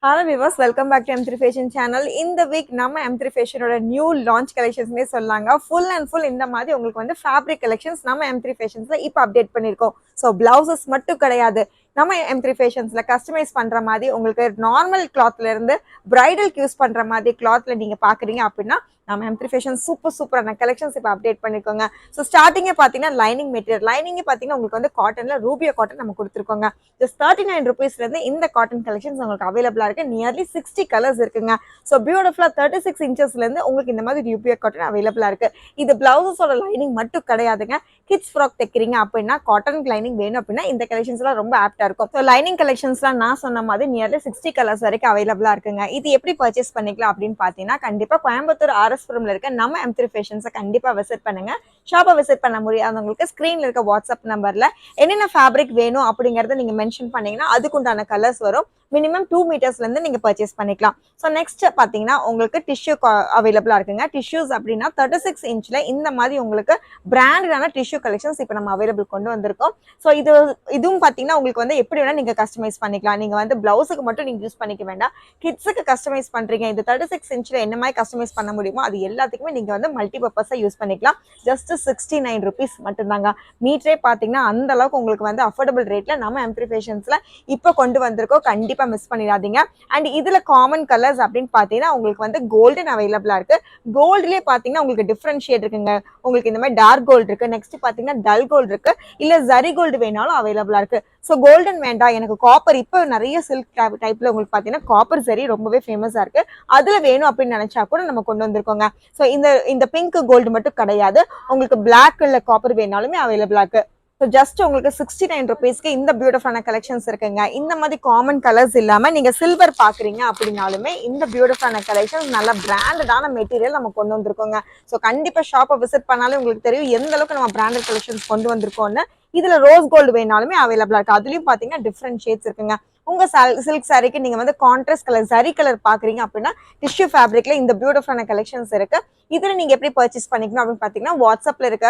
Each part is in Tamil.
Hello viewers, welcome back to M3 Fashion channel. இந்த week நம்ம M3 Fashion ஓட new launch collections னே சொல்லாங்க. Full and full இந்த மாதிரி உங்களுக்கு வந்து fabric collections நம்ம M3 Fashionsல இப்போ அப்டேட் பண்ணிருக்கோம். So blouses மட்டும் கிடையாது. நம்ம M3 Fashionsல கஸ்டமைஸ் பண்ற மாதிரி உங்களுக்கு நார்மல் கிளாத்ல இருந்து பிரைடலுக்கு யூஸ் பண்ற மாதிரி கிளாத்ல நீங்க பாக்குறீங்க அப்படின்னா நம்ம M3 Fashion சூப்பரான கலெக்ஷன்ஸ் இப்போ அப்டேட் பண்ணிருக்கோங்க. ஸோ ஸ்டார்டிங்கே பார்த்தீங்கன்னா லைனிங் மெட்டீரியல் பார்த்தீங்கன்னா உங்களுக்கு வந்து காட்டன்ல ரூபியா காட்டன் நம்ம கொடுத்துருக்கோங்க. ஜஸ்ட் 39 rupeesலேருந்து இந்த காட்டன் கலெக்ஷன்ஸ் உங்களுக்கு அவைலபிளா இருக்கு. நியர்லி 60 கலர்ஸ் இருக்குங்க. ஸோ பியூட்டிஃபுல்லா 36 inchesலேருந்து உங்களுக்கு இந்த மாதிரி ரூபியா காட்டன் அவைலபிளா இருக்கு. இது பிளவுஸஸோட லைனிங் மட்டும் கிடையாதுங்க. கிட்ஸ் ஃப்ராக் தைக்கிறீங்க அப்படின்னா காட்டன் லைனிங் வேணும் அப்படின்னா இந்த கலெக்ஷன்ஸ்லாம் ரொம்ப ஆப்டா இருக்கும். ஸோ லைனிங் கலெக்ஷன்ஸ்லாம் நான் சொன்ன மாதிரி நியர்லி 60 கலர்ஸ் வரைக்கும் அவைலபிளா இருக்குங்க. இது எப்படி பர்ச்சேஸ் பண்ணிக்கலாம் அப்படின்னு பார்த்தீங்கன்னா கண்டிப்பா கோயம்புத்தூர் RS-புரம்ல இருக்க நம்ம M3 Fashionsை கண்டிப்பா விசிட் பண்ணுங்க. ஷாப்பை விசிட் பண்ண முடியாதவங்களுக்கு ஸ்கிரீன்ல இருக்க வாட்ஸ்அப் நம்பர்ல என்னென்ன ஃபேப்ரிக் வேணும் அப்படிங்கறத நீங்க மென்ஷன் பண்ணீங்கன்னா அதுக்குண்டான கலர்ஸ் வரும். மினிமம் 2 மீட்டர்ஸ்லேருந்து நீங்கள் பர்ச்சேஸ் பண்ணிக்கலாம். ஸோ நெக்ஸ்ட் பார்த்தீங்கன்னா உங்களுக்கு டிஷ்யூ அவைலபிளாக இருக்குங்க. டிஷ்யூஸ் அப்படின்னா 36 inchல இந்த மாதிரி உங்களுக்கு பிராண்டடான டிஷ்யூ கலெக்ஷன்ஸ் இப்போ நம்ம அவைலபிள் கொண்டு வந்திருக்கோம். ஸோ இதுவும் பார்த்தீங்கன்னா உங்களுக்கு வந்து எப்படி வேணால் நீங்கள் கஸ்டமைஸ் பண்ணிக்கலாம். நீங்கள் வந்து பிளவுஸுக்கு மட்டும் நீங்கள் யூஸ் பண்ணிக்க வேண்டாம். கிட்ஸுக்கு கஸ்டமைஸ் பண்ணுறீங்க, இது 36 inchல என்ன மாதிரி கஸ்டமைஸ் பண்ண முடியுமோ அது எல்லாத்துக்குமே நீங்கள் வந்து மல்டி பர்பஸாக யூஸ் பண்ணிக்கலாம். ஜஸ்ட் 69 rupees மட்டும்தாங்க. மீட்டரே பார்த்தீங்கன்னா அந்த அளவுக்கு உங்களுக்கு வந்து அஃபோர்டபுள் ரேட்டில் நம்ம M3 Fashionsல இப்போ கொண்டு வந்திருக்கோம். கண்டிப்பாக மிஸ் பண்ணிடாதீங்க. அண்ட் இதுல காமன் கலர்ஸ் அப்படின்னு பாத்தீங்கன்னா உங்களுக்கு வந்து கோல்டன் அவைலபிளா இருக்கு. கோல்ட்லயே பாத்தீங்கன்னா உங்களுக்கு டிஃபரெண்ட் ஷேட் இருக்குங்க. உங்களுக்கு இந்த மாதிரி டார்க் கோல்டு இருக்கு, நெக்ஸ்ட் பாத்தீங்கன்னா டல் கோல்டு இருக்கு, இல்ல ஜரி கோல்டு வேணாலும் அவைலபிளா இருக்கு. ஸோ கோல்டன் வேண்டாம் எனக்கு காப்பர், இப்போ நிறைய சில்க் டைப்ல உங்களுக்கு பாத்தீங்கன்னா காப்பர் ஜரி ரொம்பவே ஃபேமஸா இருக்கு, அதுல வேணும் அப்படின்னு நினைச்சா கூட நம்ம கொண்டு வந்திருக்கோங்க. ஸோ இந்த பிங்க் கோல்டு மட்டும் கிடையாது, உங்களுக்கு பிளாக் இல்ல காப்பர் வேணாலுமே அவைலபிளா இருக்கு. ஸோ ஜஸ்ட் உங்களுக்கு 69 rupeesக்கு இந்த பியூட்டிஃபுல்லான கலெக்ஷன்ஸ் இருக்குங்க. இந்த மாதிரி காமன் கலர்ஸ் இல்லாம நீங்க சில்வர் பாக்குறீங்க அப்படின்னாலுமே இந்த பியூட்டிஃபுல்லான கலெக்ஷன்ஸ் நல்ல பிராண்டடான மெட்டீரியல் நம்ம கொண்டு வந்திருக்கோங்க. ஸோ கண்டிப்பா ஷாப்பை விசிட் பண்ணாலும் உங்களுக்கு தெரியும் எந்த அளவுக்கு நம்ம பிராண்டட் கலெக்ஷன்ஸ் கொண்டு வந்திருக்கோம்னு. இதுல ரோஸ் கோல்டு வேணாலுமே அவைலபிளா இருக்கு. அதுலயும் பாத்தீங்கன்னா டிஃப்ரெண்ட் ஷேட்ஸ் இருக்குங்க. உங்க சில்க் சாரிக்கு நீங்க வந்து கான்ட்ராஸ்ட் கலர் ஜரி கலர் பாக்குறீங்க அப்படின்னா டிஷ்யூ ஃபேப்ரிக்ல இந்த பியூட்டிஃபுல்லான கலெக்ஷன்ஸ் இருக்கு. இதுல நீங்க எப்படி பர்ச்சேஸ் பண்ணிக்கணும் அப்படின்னு பாத்தீங்கன்னா வாட்ஸ்அப்ல இருக்க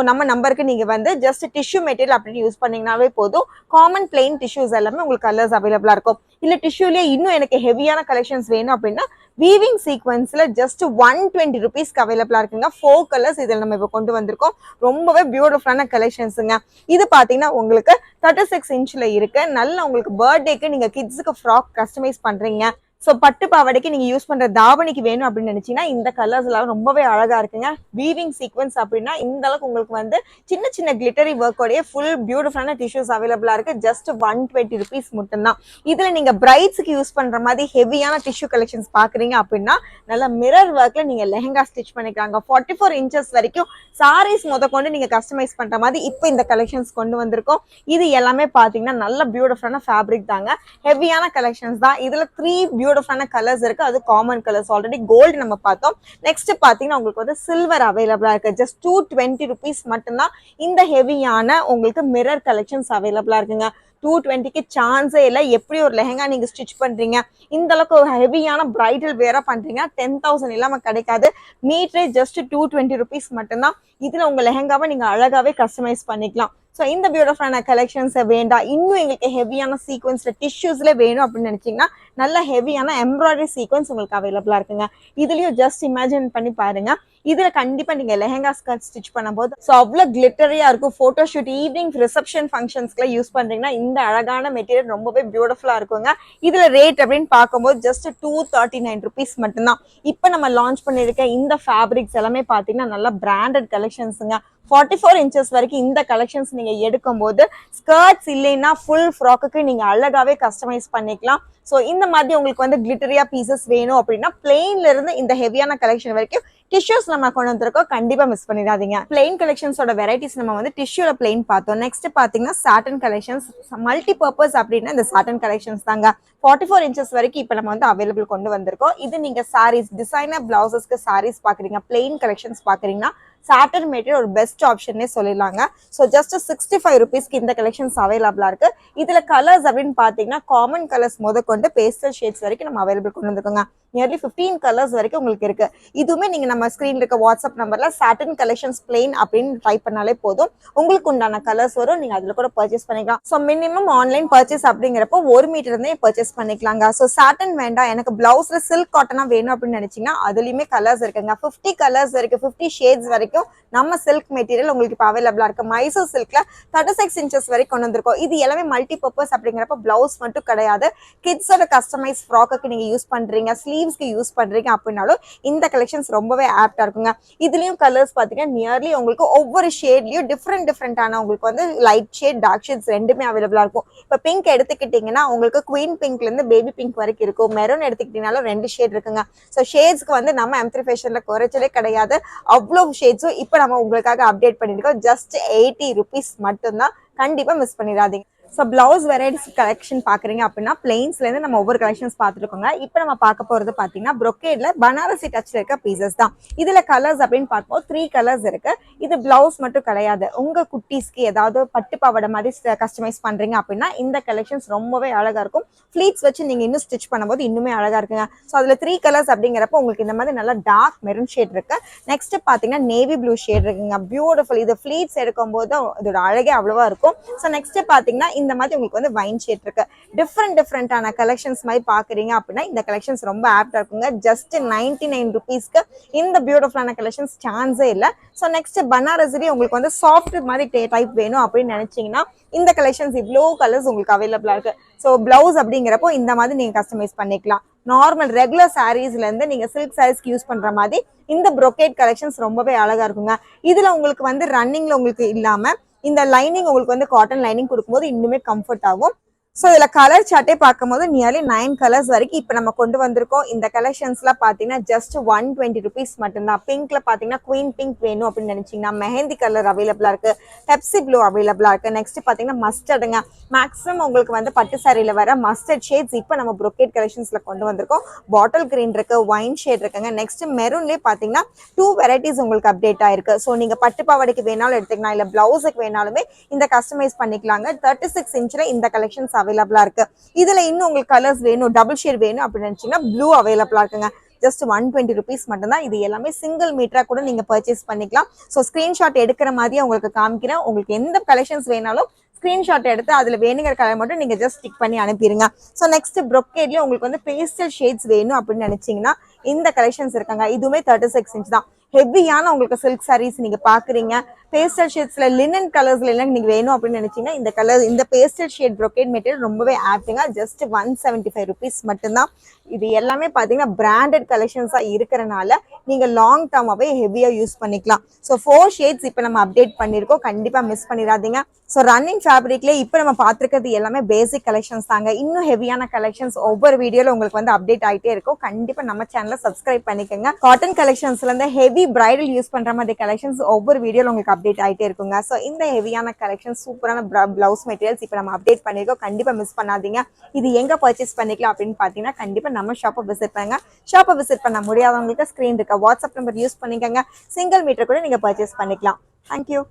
நம்ம நம்பருக்கு நீங்க வந்து ஜஸ்ட் டிஷ்யூ மெட்டீரியல் அப்படின்னு யூஸ் பண்ணீங்கன்னாவே போதும். காமன் பிளெயின் டிஷ்யூஸ் எல்லாமே உங்களுக்கு கலர்ஸ் அவைலபிளா இருக்கும். இல்ல டிஷ்யூலயே இன்னும் எனக்கு ஹெவியான கலெக்ஷன்ஸ் வேணும் அப்படின்னா வீவிங் சீக்வன்ஸ்ல ஜஸ்ட் 120 rupeesக்கு அவைலபிளா இருக்குங்க. 4 கலர்ஸ் இதில் நம்ம இப்போ கொண்டு வந்திருக்கோம். ரொம்பவே பியூட்டிஃபுல்லான கலெக்ஷன்ஸுங்க. இது பாத்தீங்கன்னா உங்களுக்கு 36 inchல இருக்கு. நல்ல உங்களுக்கு பர்த்டேக்கு நீங்க கிட்ஸுக்கு ஃப்ராக் கஸ்டமைஸ் பண்றீங்க, ஸோ பட்டு பாவாடைக்கு நீங்க யூஸ் பண்ற தாவணிக்கு வேணும் அப்படின்னு நினைச்சீங்கன்னா இந்த கலர்ஸ் எல்லாம் ரொம்பவே அழகா இருக்குங்க. வீவிங் சீக்வன்ஸ் அப்படின்னா இந்த அளவுக்கு உங்களுக்கு வந்து சின்ன சின்ன கிளிட்டரி ஒர்க்கோடைய ஃபுல் பியூட்டிஃபுல்லான டிஷ்யூஸ் அவைலபிளா இருக்கு. ஜஸ்ட் 120 rupees மட்டும்தான். இதுல நீங்க பிரைட்ஸ்க்கு யூஸ் பண்ற மாதிரி ஹெவியான டிஷ்யூ கலெக்ஷன்ஸ் பாக்குறீங்க அப்படின்னா நல்ல மிரர் ஒர்க்ல நீங்க லெஹங்கா ஸ்டிச் பண்ணிக்கிறாங்க. 44 inches வரைக்கும் சாரீஸ் கொண்டு நீங்க கஸ்டமைஸ் பண்ற மாதிரி இப்போ இந்த கலெக்ஷன்ஸ் கொண்டு வந்திருக்கோம். இது எல்லாமே பாத்தீங்கன்னா நல்ல பியூட்டிஃபுல்லான ஃபேப்ரிக் தாங்க, ஹெவியான கலெக்ஷன்ஸ் தான். இதுல 3 பியூட்டிஃபுல்லான கலர்ஸ் இருக்கு. அது காமன் கலர்ஸ். ஆல்ரெடி கோல்டு நம்ம பார்த்தோம். நெக்ஸ்ட் பாத்தீங்கன்னா உங்களுக்கு வந்து சில்வர் அவைலபிளா இருக்கு. ஜஸ்ட் 220 rupees மட்டும்தான் இந்த ஹெவியான உங்களுக்கு மிரர் கலெக்ஷன்ஸ் அவைலபிளா இருக்குங்க. 220க்கு சான்ஸே இல்லை. எப்படி ஒரு லெஹங்கா நீங்க ஸ்டிச் பண்றீங்க, இந்த அளவுக்கு ஒரு ஹெவியான பிரைடல் வேரா பண்றீங்க, 10,000 இல்லாம கிடைக்காது. மீட்டரே ஜஸ்ட் 220 rupees மட்டும்தான். இதுல உங்க லெஹங்காவை நீங்க அழகாவே கஸ்டமைஸ் பண்ணிக்கலாம். ஸோ இந்த பியூட்டிஃபுல்லான கலெக்ஷன்ஸ் வேண்டாம், இன்னும் எங்களுக்கு ஹெவியான சீக்வன்ஸ்ல டிஷ்யூஸ்ல வேணும் அப்படின்னு நினைச்சீங்கன்னா நல்ல ஹெவியான எம்ப்ராய்டரி சீக்வன்ஸ் உங்களுக்கு அவைலபிளா இருக்குங்க. இதுலயும் ஜஸ்ட் இமேஜின் பண்ணி பாருங்க. இதுல கண்டிப்பா நீங்க லெஹங்கா ஸ்கர்ட் ஸ்டிச் பண்ணும்போது ஸோ அவ்வளோ கிளிட்டரியா இருக்கும். போட்டோ ஷூட், ஈவினிங் ரிசப்ஷன் ஃபங்க்ஷன்ஸ்க்குள்ள யூஸ் பண்றீங்கன்னா இந்த அழகான மெட்டீரியல் ரொம்பவே பியூட்டிஃபுல்லா இருக்குங்க. இதுல ரேட் அப்படின்னு பார்க்கும்போது ஜஸ்ட் 239 rupees மட்டும்தான். இப்போ நம்ம லான்ச் பண்ணிருக்க இந்த ஃபேப்ரிக்ஸ் எல்லாமே பாத்தீங்கன்னா நல்ல பிராண்டட் கலெக்ஷன்ஸுங்க. 44 inches வரைக்கும் இந்த கலெக்ஷன்ஸ் நீங்க எடுக்கும் போது ஸ்கர்ட்ஸ் இல்லைன்னா ஃபுல் ஃப்ராக்குக்கு நீங்க அழகாவே கஸ்டமைஸ் பண்ணிக்கலாம். ஸோ இந்த மாதிரி உங்களுக்கு வந்து கிளிட்டரியா பீசஸ் வேணும் அப்படின்னா பிளெயின்ல இருந்து இந்த ஹெவியான கலெக்ஷன் வரைக்கும் டிஷ்யூஸ் நம்ம கொண்டு வந்திருக்கோம். கண்டிப்பா மிஸ் பண்ணிடாதீங்க. பிளெயின் கலெக்ஷன்ஸோட வெரைட்டிஸ் நம்ம வந்து டிஷ்யூல பிளெயின் பார்த்தோம். நெக்ஸ்ட் பாத்தீங்கன்னா சாட்டன் கலெக்ஷன்ஸ், மல்டி பர்பஸ் அப்படின்னா இந்த சாட்டன் கலெக்ஷன்ஸ் தாங்க. 44 inches வரைக்கும் இப்போ நம்ம வந்து அவைலபிள் கொண்டு வந்திருக்கோம். இது நீங்க சாரீஸ், டிசைனர் பிளவுசஸ்க்கு சாரீஸ் பாக்குறீங்க, பிளெயின் கலெக்ஷன்ஸ் பாக்குறீங்கன்னா சாட்டன் மெட்டீரியல் ஒரு பெஸ்ட் ஆப்ஷன்னே சொல்லிடலாங்க. ஸோ ஜஸ்ட் 65 rupeesக்கு இந்த கலெக்ஷன்ஸ் அவைலபிளா இருக்கு. இதுல கலர்ஸ் அப்படின்னு பாத்தீங்கன்னா காமன் கலர்ஸ் முதற்கொண்டு பேஸ்டல் ஷேட்ஸ் வரைக்கும் நம்ம அவைலபிள் கொண்டு வந்திருக்கோங்க. நியர்லி 15 கலர்ஸ் வரைக்கும் உங்களுக்கு இருக்கு. இதுவுமே நீங்க நம்ம ஸ்கிரீன்ல இருக்க வாட்ஸ்அப் நம்பர்ல சாட்டின் கலெக்ஷன்ஸ் பிளெயின் அப்படின்னு டைப் பண்ணாலே போதும், உங்களுக்கு உண்டான கலர்ஸ் வரும். நீங்க அதுல கூட பர்ச்சேஸ் பண்ணிக்கலாம். ஸோ மினிமம் ஆன்லைன் பர்ச்சேஸ் அப்படிங்கிறப்போ 1 மீட்டர் இருந்தே பர்ச்சேஸ் பண்ணிக்கலாங்க. ஸோ சாட்டின் வேண்டாம், எனக்கு பிளவுஸ்ல சில்க் காட்டனா வேணும் அப்படின்னு நினைச்சீங்கன்னா அதுலயுமே கலர்ஸ் இருக்குங்க. 50 கலர்ஸ் வரைக்கும், 50 ஷேட்ஸ் வரைக்கும் நம்ம சில்க் மெட்டீரியல் உங்களுக்கு இப்போ அவைலபிளா இருக்கு. மைசூர் சில்க்ல 36 இன்ச்சஸ் வரைக்கும் கொண்டு வந்திருக்கோம். இது எல்லாமே மல்டி பர்பஸ் அப்படிங்கிறப்ப பிளவுஸ் மட்டும் கிடையாது, கிட்ஸோட கஸ்டமைஸ் ஃப்ராக்கு நீங்க யூஸ் பண்றீங்க, ஸ்லீவ்ஸ்க்கு யூஸ் பண்றீங்க அப்படின்னாலும் இந்த கலெக்ஷன்ஸ் ரொம்பவே ஆப்டா இருக்குங்க. இதுலயும் கலர்ஸ் பாத்தீங்கன்னா நியர்லி உங்களுக்கு ஒவ்வொரு ஷேட்லயும் டிஃப்ரெண்டான உங்களுக்கு வந்து லைட் ஷேட், டார்க் ஷேட்ஸ் ரெண்டுமே அவைலபிளா இருக்கும். இப்போ பிங்க் எடுத்துக்கிட்டீங்கன்னா உங்களுக்கு குவீன் பிங்க்ல இருந்து பேபி பிங்க் வரைக்கும் இருக்கும். மெரூன் எடுத்துக்கிட்டீங்கனாலும் 2 ஷேட் இருக்குங்க. ஸோ ஷேட்ஸ்க்கு வந்து நம்ம M3 ஃபேஷன்ல குறைச்சலே கிடையாது. அவ்வளவு ஷேட்ஸும் இப்போ நம்ம உங்களுக்காக அப்டேட் பண்ணிருக்கோம். ஜஸ்ட் 80 rupees மட்டும்தான். கண்டிப்பா மிஸ் பண்ணிடாதீங்க. ஸோ பிளவுஸ் வெரைட்டிஸ் கலெக்ஷன் பாக்குறீங்க அப்படின்னா பிளெயின்ஸ்லேருந்து நம்ம ஒவ்வொரு கலெக்ஷன்ஸ் பார்த்துருக்கோங்க. இப்போ நம்ம பார்க்க போறது பார்த்தீங்கன்னா ப்ரொக்கேட்ல பனாரசி டச்ல இருக்க பீசஸ் தான். இதுல கலர்ஸ் அப்படின்னு பார்க்கும்போது 3 கலர்ஸ் இருக்கு. இது பிளவுஸ் மட்டும் கிடையாது, உங்க குட்டீஸ்க்கு ஏதாவது பட்டு பாவாடை மாதிரி கஸ்டமைஸ் பண்றீங்க அப்படின்னா இந்த கலெக்ஷன்ஸ் ரொம்பவே அழகா இருக்கும். ஃபிளீட்ஸ் வச்சு நீங்க இன்னும் ஸ்டிச் பண்ணும்போது இன்னுமே அழகா இருக்குங்க. ஸோ அதுல 3 கலர்ஸ் அப்படிங்கிறப்ப உங்களுக்கு இந்த மாதிரி நல்லா டார்க் மெரூன் ஷேட் இருக்கு. நெக்ஸ்ட் பாத்தீங்கன்னா நேவி ப்ளூ ஷேட் இருக்குங்க. பியூட்டிஃபுல். இது ஃபிளீட்ஸ் எடுக்கும் போது இதோட அழகே அவ்வளவா இருக்கும். ஸோ நெக்ஸ்ட் பாத்தீங்கன்னா இந்த மாதிரி உங்களுக்கு வந்து வைன் ஷேட் இருக்கு. டிஃப்ரெண்டான கலெக்ஷன்ஸ் மாதிரி பாக்குறீங்க அப்படின்னா இந்த கலெக்ஷன்ஸ் ரொம்ப ஆப்டா இருக்குங்க. ஜஸ்ட் 99 rupeesக்கு இந்த பியூட்டிஃபுல்லான கலெக்ஷன்ஸ் சான்ஸே இல்ல. ஸோ நெக்ஸ்ட் பனாரஸ்லயே உங்களுக்கு வந்து சாஃப்ட் மாதிரி டைப் வேணும் அப்படின்னு நினைச்சீங்கன்னா இந்த கலெக்ஷன்ஸ் இவ்வளோ கலர்ஸ் உங்களுக்கு அவைலபிளா இருக்கு. ஸோ பிளவுஸ் அப்படிங்கிறப்போ இந்த மாதிரி நீங்க கஸ்டமைஸ் பண்ணிக்கலாம். நார்மல் ரெகுலர் சாரீஸ்ல இருந்து நீங்க சில்க் சாரீஸ்க்கு யூஸ் பண்ற மாதிரி இந்த ப்ரொக்கேட் கலெக்ஷன்ஸ் ரொம்பவே அழகா இருக்குங்க. இதுல உங்களுக்கு வந்து ரன்னிங்ல உங்களுக்கு இல்லாம இந்த லைனிங் உங்களுக்கு வந்து காட்டன் லைனிங் கொடுக்கும்போது இன்னுமே கம்ஃபர்ட் ஆகும். ஸோ இதுல கலர் சார்ட்டே பார்க்கும்போது நியர்லி 9 கலர்ஸ் வரைக்கும் இப்போ நம்ம கொண்டு வந்திருக்கோம். இந்த கலெக்ஷன்ஸ்லாம் பார்த்தீங்கன்னா ஜஸ்ட் 120 rupees மட்டும்தான். பிங்க்ல பார்த்தீங்கன்னா குவீன் பிங்க் வேணும் அப்படின்னு நினைச்சீங்கன்னா மெஹந்தி கலர் அவைலபிளா இருக்கு, பெப்சி ப்ளூ அவைலபிளா இருக்கு. நெக்ஸ்ட் பார்த்தீங்கன்னா மஸ்டர்டுங்க. மேக்ஸிமம் உங்களுக்கு வந்து பட்டு சாரியில வர மஸ்டர்ட் ஷேட்ஸ் இப்போ நம்ம ப்ரொக்கேட் கலெக்ஷன்ஸ்ல கொண்டு வந்திருக்கோம். பாட்டில் கிரீன் இருக்கு, வைன் ஷேட் இருக்குங்க. நெக்ஸ்ட் மெரூன்லேயே பார்த்தீங்கன்னா 2 வெரைட்டிஸ் உங்களுக்கு அப்டேட் ஆயிருக்கு. ஸோ நீங்க பட்டு பாவாடைக்கு வேணாலும் எடுத்துக்கலாம், இல்ல பிளவுஸுக்கு வேணாலுமே இந்த கஸ்டமைஸ் பண்ணிக்கலாங்க. 36 இன்ச்ல இந்த கலெக்ஷன்ஸ் அவைலபிளா இருக்கு. இதுல இன்னும் உங்களுக்கு கலர்ஸ் வேணும், டபுள் ஷேட் வேணும் அப்படின்னு நினைச்சீங்கன்னா ப்ளூ அவைலபிளா இருக்குங்க. ஜஸ்ட் 120 rupees மட்டும்தான். இது எல்லாமே சிங்கிள் மீட்டரா கூட நீங்க பர்ச்சேஸ் பண்ணிக்கலாம். ஸோ ஸ்கிரீன்ஷாட் எடுக்கிற மாதிரியே உங்களுக்கு காமிக்கிறேன். உங்களுக்கு எந்த கலெக்ஷன்ஸ் வேணாலும் ஸ்கிரீன்ஷாட் எடுத்து அதுல வேணுங்கிற கலர் மட்டும் நீங்க ஜஸ்ட் டிக் பண்ணி அனுப்பிடுங்க. ஸோ நெக்ஸ்ட் ப்ரொக்கேட்லயே உங்களுக்கு வந்து பேஸ்டல் ஷேட்ஸ் வேணும் அப்படின்னு நினைச்சீங்கன்னா இந்த கலெக்ஷன்ஸ் இருக்காங்க. இதுவுமே 36 inch தான். ஹெவியான உங்களுக்கு சில்க் சாரீஸ் நீங்க பாக்குறீங்க, பேஸ்டல் ஷேட்ஸ்ல லினன் கலர்ஸ்ல எல்லாம் நீங்க வேணும் அப்படின்னு நினைச்சீங்கன்னா இந்த கலர், இந்த பேஸ்டல் ஷேட் ப்ரொக்கேட் மெட்டீரியல் ரொம்பவே ஆப்டுங்க. ஜஸ்ட் 175 rupees மட்டும்தான். இது எல்லாமே பாத்தீங்கன்னா பிராண்டட் கலெக்ஷன்ஸா இருக்கிறனால நீங்க லாங் டர்மாவே ஹெவியா யூஸ் பண்ணிக்கலாம். ஸோ 4 ஷேட்ஸ் இப்போ நம்ம அப்டேட் பண்ணிருக்கோம், கண்டிப்பா மிஸ் பண்ணிடாதீங்க. ஸோ ரன்னிங் ஃபேப்ரிக்லேயே இப்போ நம்ம பார்த்துருக்கிறது எல்லாமே பேசிக் கலெக்ஷன்ஸ் தாங்க. இன்னும் ஹெவியான கலெக்ஷன்ஸ் ஒவ்வொரு வீடியோல உங்களுக்கு வந்து அப்டேட் ஆகிட்டே இருக்கும். கண்டிப்பா நம்ம சேனலை சப்ஸ்கிரைப் பண்ணிக்கோங்க. காட்டன் கலெக்ஷன்ஸ்ல இருந்து ஹெவி பிரைடல் யூஸ் பண்ற மாதிரி கலெக்ஷன்ஸ் ஒவ்வொரு வீடியோல உங்களுக்கு அப்டேட் ஆகிட்டே இருக்குங்க. ஸோ இந்த ஹெவியான கலெக்ஷன்ஸ், சூப்பரான பிளவுஸ் மெட்டீரியல்ஸ் இப்போ நம்ம அப்டேட் பண்ணிருக்கோம், கண்டிப்பா மிஸ் பண்ணாதீங்க. இது எங்க பர்ச்சேஸ் பண்ணிக்கலாம் அப்படின்னு பாத்தீங்கன்னா கண்டிப்பா நம்ம ஷாப்பை விசிட் பண்ணுங்க. ஷாப்பை விசிட் பண்ண முடியாதவங்களுக்கு ஸ்கிரீன் இருக்க வாட்ஸ்அப் நம்பர் யூஸ் பண்ணிக்கோங்க. சிங்கிள் மீட்டர் கூட நீங்க பர்ச்சேஸ் பண்ணிக்கலாம். தேங்க்யூ.